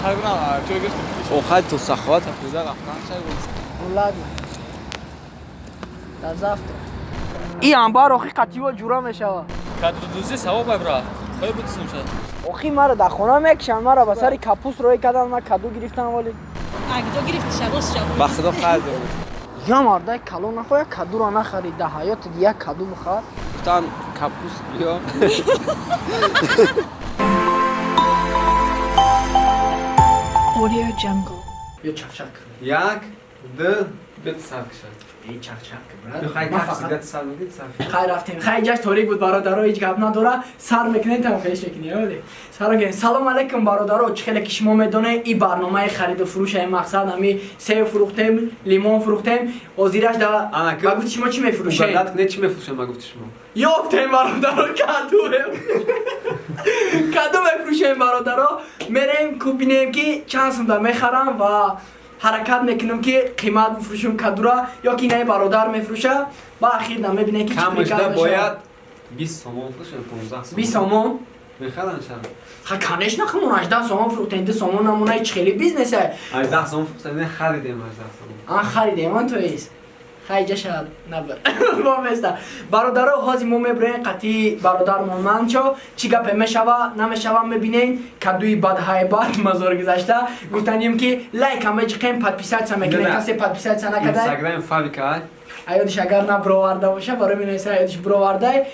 خلقنا چه گفت اوخد تو سخوات پیدا رفتن چه گفت ولاد در زفت این انبار آخی قطعی و جورا میشوه کادو دوزی ثواب برا خواهی بود سمشه آخی مرا در خونه میکشن مرا به سر کپوس روی کردن من کدو گرفتم ولی اگه تو گرفتی شباس شب با خدا خرد بود یا مرده کلو نخواه کدو را نخرید در حیات دیگه کدو بخواه گفتن کپوس بیا Audio Jungle. یا چخچک یک دو بیت سر کشد ای چخچک میخوای تاکسی بیت سر میدید سر خیلی رفتیم خیلی جاش تاریک بود برادرها هیچ گپ نداره سر میکنین تمام خیلی شکنی ولی سر میکنین سلام علیکم برادرها چخیلی که شما میدونه این برنامه خرید و فروش این مقصد همی سیب فروختیم لیمون فروختیم وزیرش دا بگو شما چی میفروشین بردت نه چی میفروشن ما گفت شما یافتیم برادرها کدو میفروشیم برادرها میریم کوبینیم که چند سوم دا میخرم و حرکت میکنم که قیمت بفروشم کدو را یا که نه برادر میفروشه با اخیر نمیبینه که کمش ده باید 20 سومون فروشن 15 سومون 20 سومون میخرن شن کنش نخمون 18 سومون فروختن 2 سومون نمونه هیچ خیلی بیزنسه 18 سومون فروختن خریدیم 18 سومون آن خریدیم آن تو ایست خیلی شاید نبر ما میسته برادرها حاضی ما میبرین قطعی برادرمون من چی گپ میشوه نمیشوه میبینین کدوی بدهای بد مزار گذاشته گفتنیم که لایک هم بچقیم پادپیسات هم میکنین کسی پادپیسات نکرده اینستاگرام فالو کرد ایادش اگر نبروارده باشه برای مینویسه ایادش بروارده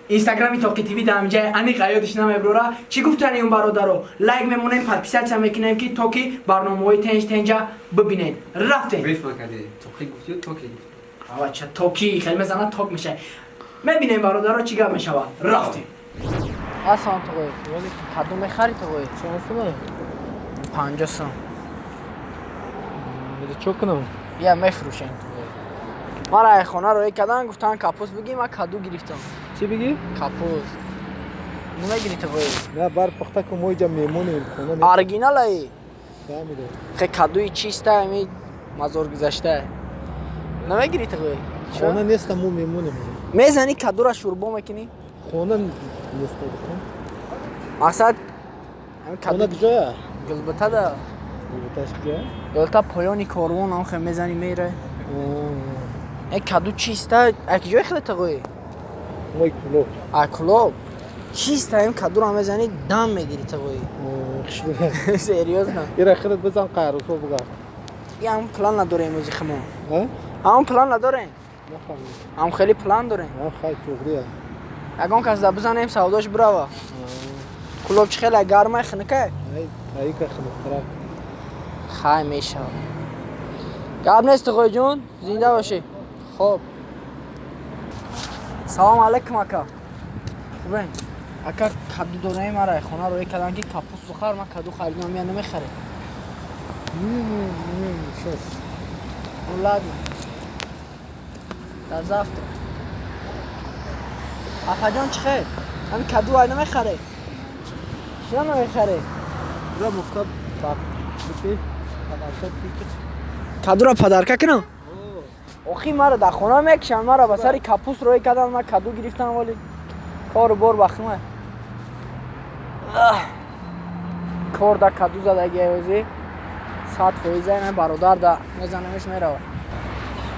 اینستاگرامی توکی تیوی دام جای انیق ایادش نمیبروره چی گفتنی اون برادرو لایک میمونین پادپیسات هم میکنیم که توکی برنامه‌های تنجا ببینین رفتین بریف مکردی توکی گفتی توکی آوا چه توکی خیلی مثلا توک میشه میبینیم برادرها چی گپ میشوه رفتیم اصلا تو ولی کدو میخری تو شما سومه 50 سوم میده چوک کنم بیا میفروشین تو ما را خونه روی کردن گفتن کپوس بگی من کدو گرفتم چی بگی؟ کپوس نمیگیری تو نه بار پخته که موی میمونیم خونه ارگینال ای فهمیده خیلی کدوی چیسته امی مزار گذاشته نمیگیری تو خونه نیست مو میمونیم میزنی کدو را شوربا میکنی خونه نیست مقصد خونه کجاست؟ گلبته ده بتاش کجا؟ گلبته پایانی کاروان هم خیلی میزنی میره این کدو چیسته اکی جای خیلی تقوی موی کلو اکلوب چیسته این کدو را میزنی دم میگیری تقوی خشبه سریوز نه یه خیلت بزن قیروسو بگم این هم پلان نداره موزی خمون ها؟ هم پلان نداره نفهمید هم خیلی پلان داره خیلی توغریه اگه کس دا بزنیم سوداش براوه کلوب چه خیلی گرمه خنکه ای که خیلی خیلی میشه گرم نیست تقوی جون زنده باشی خب سلام علیکم اکا خوبین اکا کدو داره مرا خونه روی کردن که کپوس بخور من کدو خریدم یا نمیخره شوف ولاد در زفت اپا جان چه خیر همین کدو های نمیخره چرا نمیخره را مفتاد باق بپی کدو را پدرکه کنم آخی مرا در خونه میکشن مرا به سر کپوس روی کردن من کدو گرفتم ولی کار بار بخمه کار در کدو زده گیوزی 100% این برادر در میزنمش میره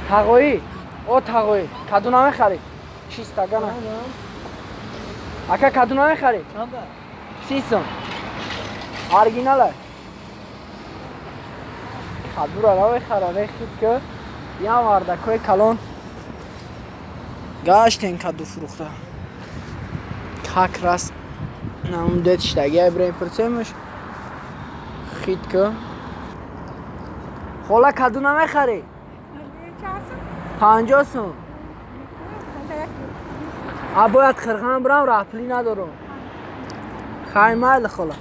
تقوی او تقوی کدو نمیخری چیست تگه نه اکا کدو نمیخری 30 سوم ارگیناله کدو را نمیخره نخید که یا مردکوی کلون گاشت این کدو فروخته کک راست نمون دیتش تگه برای پرسیمش خید که خولا کدو نمیخری 50 سوم باید خرخان برام رفلی ندارم خیلی مایل خولا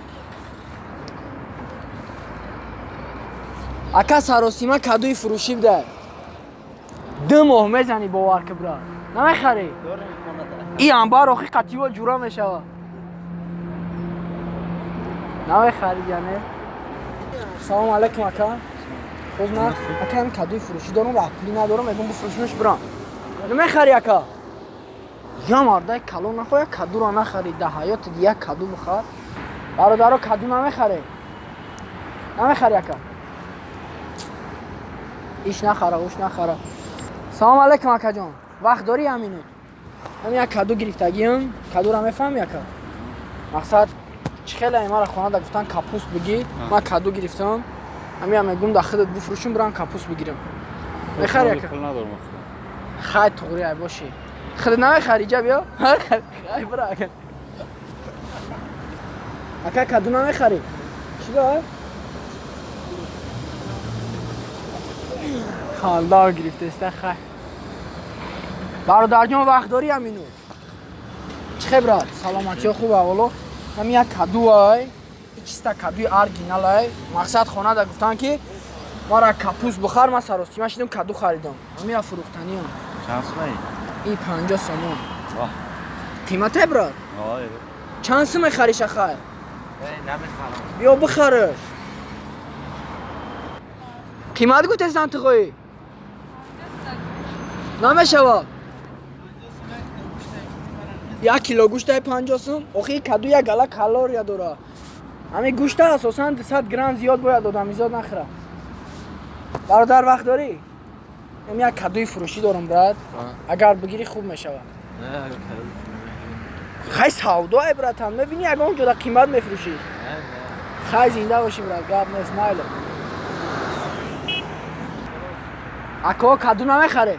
اکا سراسیمه کدوی فروشی بده 2 ماه میزنی باور که برا نمیخری این انبار آخی قطعی و جورا میشوه نمیخری یعنی سلام علیکم اکا خوب نه اکا هم کدوی فروشی دارم رفلی ندارم میگم بفروشمش برام نمیخری اکا یا مرده کلو نخواه کدو را نخری ده حیات دیگه کدو بخواه برادرها کدو نمیخره نمیخری یکا ایش نخره اوش نخره سلام علیکم اکا جان وقت داری همینو همین یک کادو گرفتگیم کادو را میفهم یکا مقصد خیلی ایما را خانه دا گفتن کپوست بگی من کادو گرفتم همین میگم دا خودت بفروشم برام کپوست بگیرم میخری یکا پول ندارم خیلی تغری ای باشی خودت نمیخری جا بیا خیلی برا اکا کادو نمیخری چی داره؟ خاندار گرفته است خیلی برادر جان وقت داری همینو چه خبرات سلامتی خوبه اولو همین یک کادو های چیستا کادوی ارگینال های مقصد خانه دا گفتن که ما را کپوس بخار ما سراستی من شدیم کادو خریدم همین فروختنی هم چند سومه این 50 سومون واه قیمته برات آه چند سومه خریش خیر نمیخرم بیا بخرش قیمت گوته سنتقوی نمیشوا 1 کیلو گوشت 50 سوم اوخی کادو یک گله کالری داره همین گوشت اساسا 100 گرم زیاد باید دادم زیاد نخره برادر وقت داری همین یک کادوی فروشی دارم برات اگر بگیری خوب میشود نه خیلی سوداه برات هم میبینی اگه اونجا دا قیمت میفروشی خیلی زنده باشی برات گپ نیست مایل اکا کادو نمیخره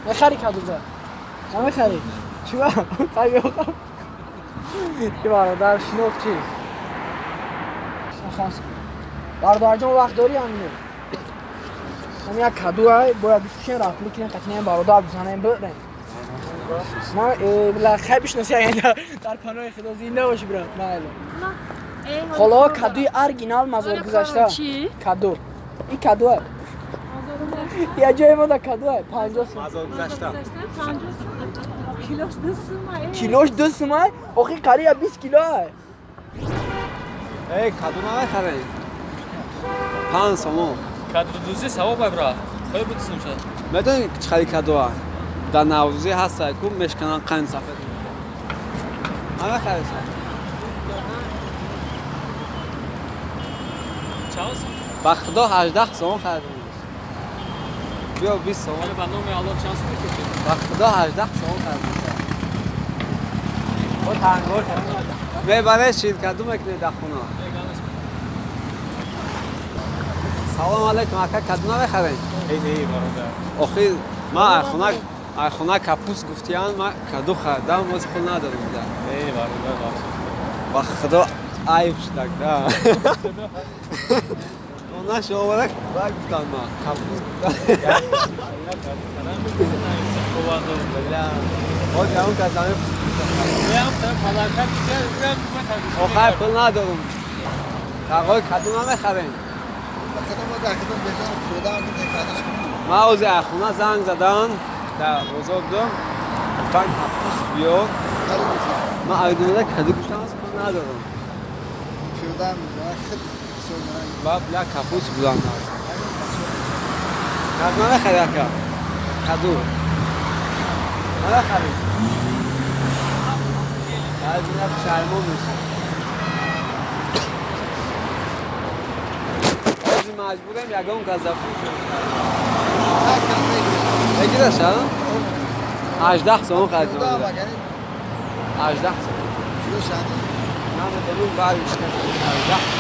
میخری کادو برات نمیخری چیوه؟ خیلی بخوام که برادر شنوک چی؟ نخواست برادر جان وقت داری همینه همین یک کادو های باید بفروشین رفت کنین قطعه برادر بزنین برین ما خیلی بشناسی اگه در پناه خدا زنده باشی برات نه حالا کادوی ارگینال مزار گذاشته کادو این کادو های یه جای ما دا کادو های 50 سوم مزار گذاشته کیلوش 2 سومه آخی قریب 20 کیلو های ای کادو نمیخری 5 سومون کادو دوزی ثواب برا خیلی بودسیم شد میدونی چه خیلی کادو ها در نوروزی هست که میشکنن قند سفید نمیخری چند سوم؟ با خدا 18 سوم خریدم بیا 20 سوم ولی برنامه الله چند سوم میفروشید؟ با خدا 18 سوم خریدم با تنگار میبره شیر کادو میکنی در خونه سلام علیکم اکا کادو نمیخرین ای نه برادر آخی ما خونه کپوس گفتیان ما کادو خریدم از پول ندارم بوده ای برادر با خدا عیب شدک ده اونا شوارک با گفتن ما کپوس گفتن باید اون که زمین آخر پول ندارم آقای کادو نمیخرین ما از خونه زنگ زدن در بزرگدم گفتن کپوس بیا ما ایدونه کادو گفتن از پول ندارم با بلا کپوس بودن کادو نمیخری اکا کادو نمیخری بعد میرم شرمون میشه آزی مجبورم یکم گذافی بگی داشتم 18 سوم خریدم 18 سوم نه بدون بعد 18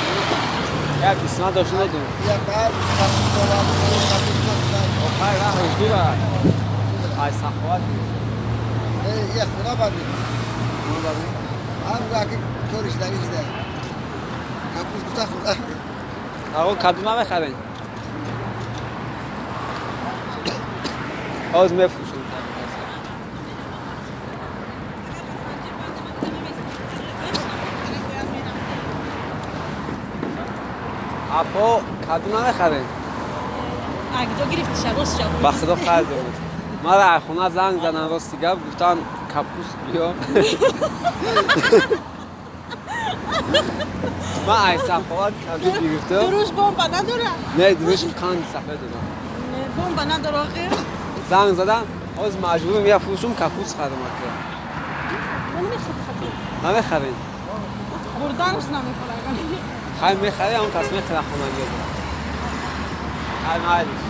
یا بیسنا داشته ندارم آخر راه رجوع ای سخوات یه خونه ببین هم راکی کارش نمیشه کپوس گفته خونه آقا کادو نمیخرین آز میفروشن اپا کادو نمیخرین اگه تو گرفتی شباز شب با خدا خریده بود ما در خونه زنگ زدن راستی گفت گفتن کپوس بیا ما ای صفحات کادو گرفتم دروش بمب نداره نه دروش کان سفید دادم بمب نداره آخه زنگ زدم از مجبورم یه فروشم کپوس خریدم اکرم اون میشه خطور نمیخرین بردنش نمیخوره خواهی میخری اون کس میخره خونگی بود خواهی مایلیش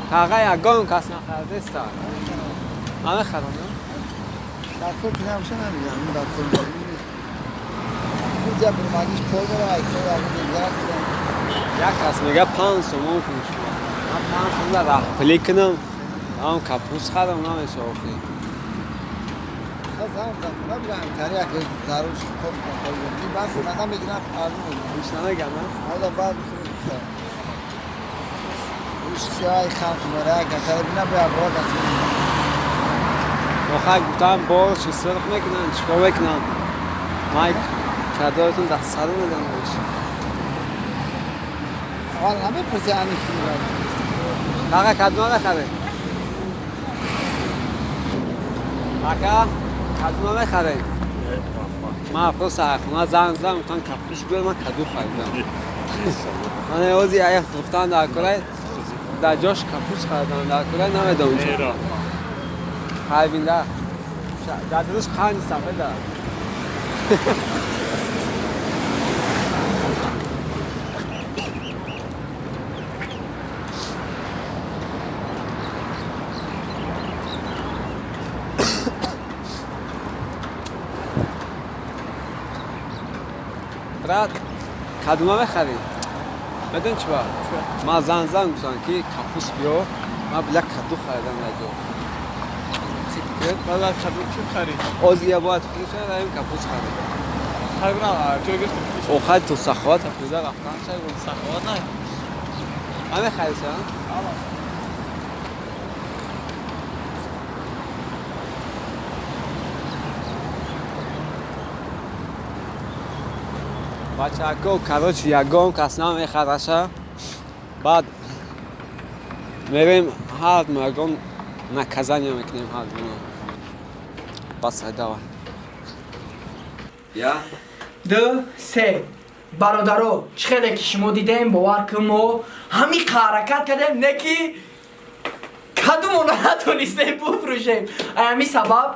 تاقه یگان اون کس نخرده است من میخرم نه؟ در کل که نمیشه نمیگم اون در کل نمیگم اینجا برمانیش پول داره ایتون در کل یک کس میگه 5 سومون فروش من 5 سوم راه پلی کنم اون کپوس خرم نمیشه آخی خواهم نمیگم تریه که داروش کل کنم این بس من نمیگیرم آرمون بیش نمیگم نه؟ حالا بعد بخورم روش سیاه خلق مرا کتر بینا به ابراد هستیم آخه گفتم باز چی سرخ میکنن چیکار بکنم مایک کدایتون دست سر میدن بشه اول همه پرسی انی کنیم آقا کدوم نخره آقا کدوم نخره من افراد سرخونه زن میتونم کپوش بیار من کدو خریدم من اوزی اگه گفتن در کلای در جاش کپوس خریدم در کلای نمیدم اونجا خریبینده در دلش خواهی صفحه دار برات کدومه بخریم بدون چی با ما زن گفتن که کپوس بیا ما بلا کدو خریدم نجا والا کدو چی خرید؟ اوزیه باید خودشون داریم کپوس خریدم خرید نه چه گفتی؟ او خرید تو سخوات افریزه رفتن شاید بود سخوات نه همه خریدشن؟ بچه اکو کراچ یگام کس نمیخرشه بعد میریم هر مگم نکزنی میکنیم هر دونه بس هدوه یا دو سه برادرو چخیلی که شما دیدیم باور که ما همین حرکت کردیم نکی کدومو نتونستیم بفروشیم همین سبب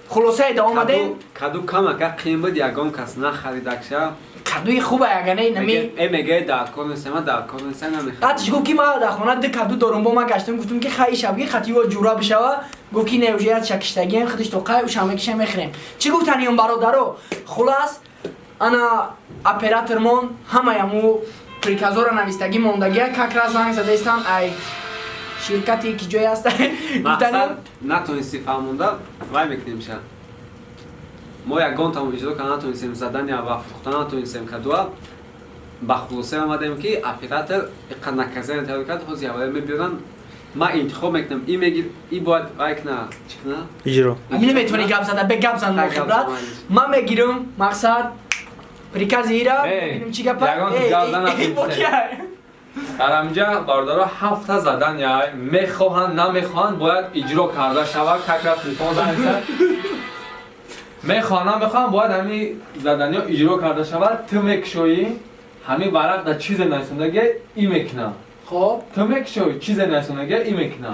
خلاصه ایده آمدیم کدو کم اگه قیمت یگام کس نخریدکشه کدوی خوبه اگه نه نمی میگه در کار نیستم من در کار نیستم نمیخرم قدش گفت که ما در خانه ده کدو دارم با ما گشتم گفتم که خیلی شبگی خطی و جورا بشوه گفت که نوجیت شکشتگی هم خودش تو قای و شمکش هم میخریم چی گفتن اون برادرو خلاص انا اپراتورمون همه یمو پریکازو را نویستگی موندگی ککر زنگ زده استم ای شرکتی که جای هست مقصد نتونستی فهمونده وای میکنیم شد ما یگان تمام اجرا که نتونستیم زدن یا وفروختن نتونستیم کدوه با خلاصه آمدیم که اپراتور اقا نکزن تحریکت خوز یواره میبیرن ما انتخاب میکنم این میگیر این باید وای کنه چی کنه؟ اجرا امین نمیتونی گپ زده به گپ زن ما خبرت من میگیرم مقصد پریکاز ایرا ببینیم چی گپ یگان تو گپ زن ای در اینجا باردارا 7 تا زدن یا میخواهند نمیخواهند باید اجرا کرده شود ککر تلفن زنگ زد میخواهند باید همین زدن یا اجرا کرده شود تو میکشویی همین ورق در چیز نشوندگی ای میکنه خب تو میکشویی چیز نشوندگی ای میکنه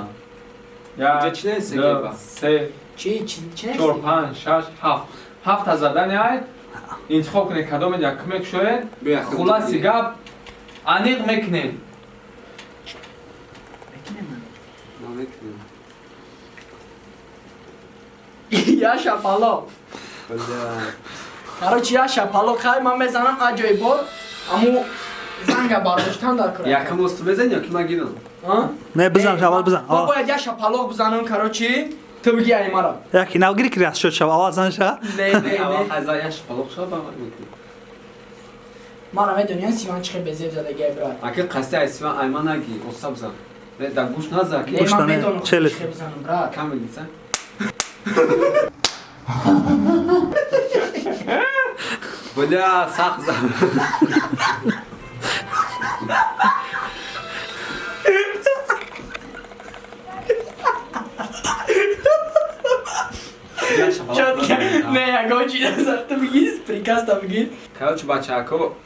اینجا یا چی نیست دو گیبا؟ سه چی 4 5 6 7 تا زدن یا انتخاب کنید کدام یک میکشویی خلاصی گپ انیق میکنیم نمیکنیم یا شپالا کارو یا شپالا خیلی من میزنم اجای بار امو زنگ برداشتن در کرد یکم است بزن یا که من گیرم نه بزن شوال بزن ما باید یا شپالا بزنم کارو چی تو بگی ای مرا یکی نوگیری کریاس شد شو آواز نشه نه نه اول نه خزایش پلوخ شد با من میکنیم ما رو دنیا سیمان چخه بزیب زده گی برات اگه قصد ایسیوان ایمان نگی اصلا بزن در گوش نزد نه من نه، میدونم چلش. چخه بزنم برات کم بگیسن بله سخت زن شد که نه اگه چی نزد تو بگی پریکاز تا بگی Короче, бачако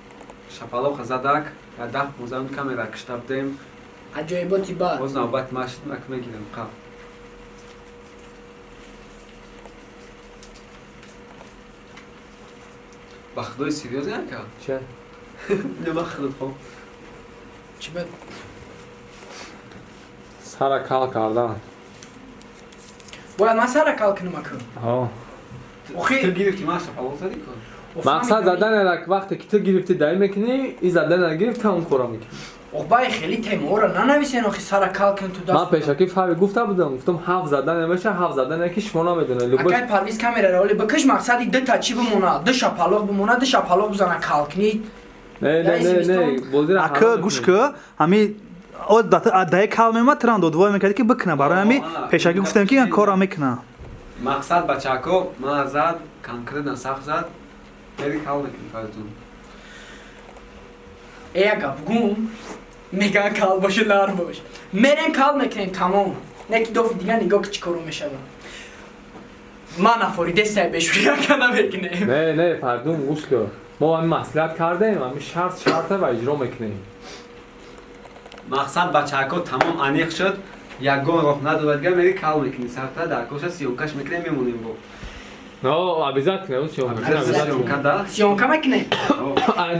шапалох задак, я дах музеум камера кштабдем, عجایباتی با боз навбат машин мак мегирем қав. با خدای سیریوز نکن چه؟ نما خدای خب چی بود؟ سر کال کردن باید من سر کال کنم اکو ها تو اخی گرفتی ماشا حالا زدی کن مقصد زدن یک وقتی که تو گرفتی دایی میکنی این زدن نگرفت اون کارا میکنی اخبای خیلی تیمو رو ننویسین اخی سر کال کن تو من دست پیشکی فهمی گفته بودم گفتم حرف زدن نمیشه حرف زدن یکی شما نمیدونه لباس اکای پرویز کامیرا رو بکش مقصدی دو تا چی بمونه دو شپالوق بمونه دو شپالوق بزنه کال کنی نه نه نه نه بازی را اکا گوش که همی او دای کال میمد تران دو دوای میکردی که بکنه برای همی پیشکی گفتم که کارا میکنه مقصد بچه‌کو من زد کنکرت نسخ زد میری کال میکنی کارتون اگه بگم میگن کال باشه نار باش میریم کال میکنیم تمام نکی دو دیگه نگاه که چی کارو میشه من افوری دسته بشوری که نمیکنیم نه نه فردون گوش که ما همین مصلحت کردیم همین شرط و اجرا میکنیم مقصد بچه‌کو تمام انیق شد یگان راه نداد دیگه میری کال میکنی سرتا در کوشش سیونکش میکنیم میمونیم با نه ابیزات نه اون چیو سیونکا دا سیونکا میکنیم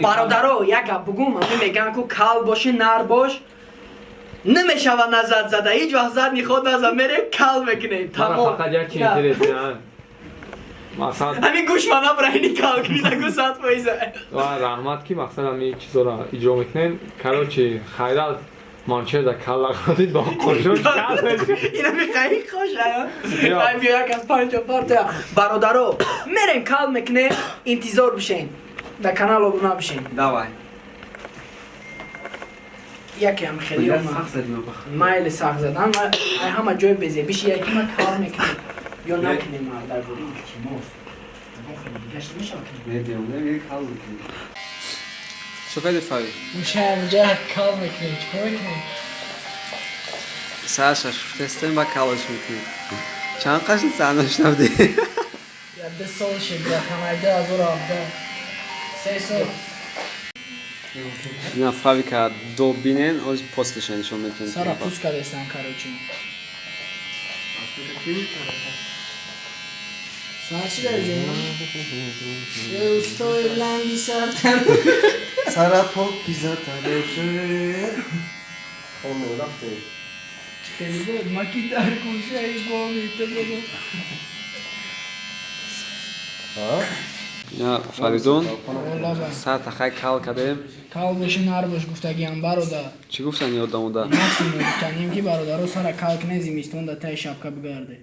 برادرو یک بگم همه میگن که کال باشه نار باش نمیشه و نزد زده هیچ وقت زد نیخود نزد میریم کال میکنیم تمام فقط یک چی اینترسی مقصد همین گوش منم برای کال کنی نگو ساعت پایزه و رحمت کی مقصد همین چیزا را اجرا میکنین کلو چی خیرال مانچه در کلا خودید با قشون کل اینا میخوایی خوشه خواهی بیا یک از 5 پارت برادرو میریم کال میکنیم انتظار بشین در کانال ابنا بشین دوای یکی هم خیلی مایل سخت زدن و همه جای بزه بشی یکی ما کار میکنیم یا نکنیم ما در بودیم که چی موست دیگهش میشه کنیم میری کال میکنی شو خیلی فایی میشه اینجا کار میکنیم چی کار میکنیم Саша, тестем бакалаш میکنی چند قشن سرنوشت نبودی یا 2 سال شد یا تمرده از او را آبده 3 سال نه فاوی که دو بینن از پستش نشون میتونی سارا پوست کرده استم کاروچی سارا چی داری جایی؟ یه استوی لنگی سرتن سارا پاک پیزا تراشه خونه رفته خیلی بود مکی در کنشه ای بامی تو بگو نه فریدون اولا با سر تخیل کال کردیم کال باشی نار باش گفتگی هم برادر چی گفتن یادم اوده مکسیمو گفتنیم که برادرو سر کال کنه زیمیستون در تای شبکه بگرده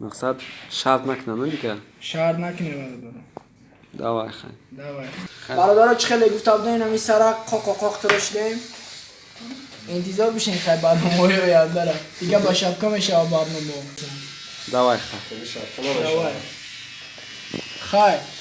مقصد شرط نکنم دیگه شهر نکنه برادر دوای خیلی دوای برادرو چه خیلی گفته بودن اینمی سر قاق ترش دیم انتظار بشین خیلی برنامه رو یاد داره دیگه با شبکه میشه برنامه دوای خیلی دوای خیلی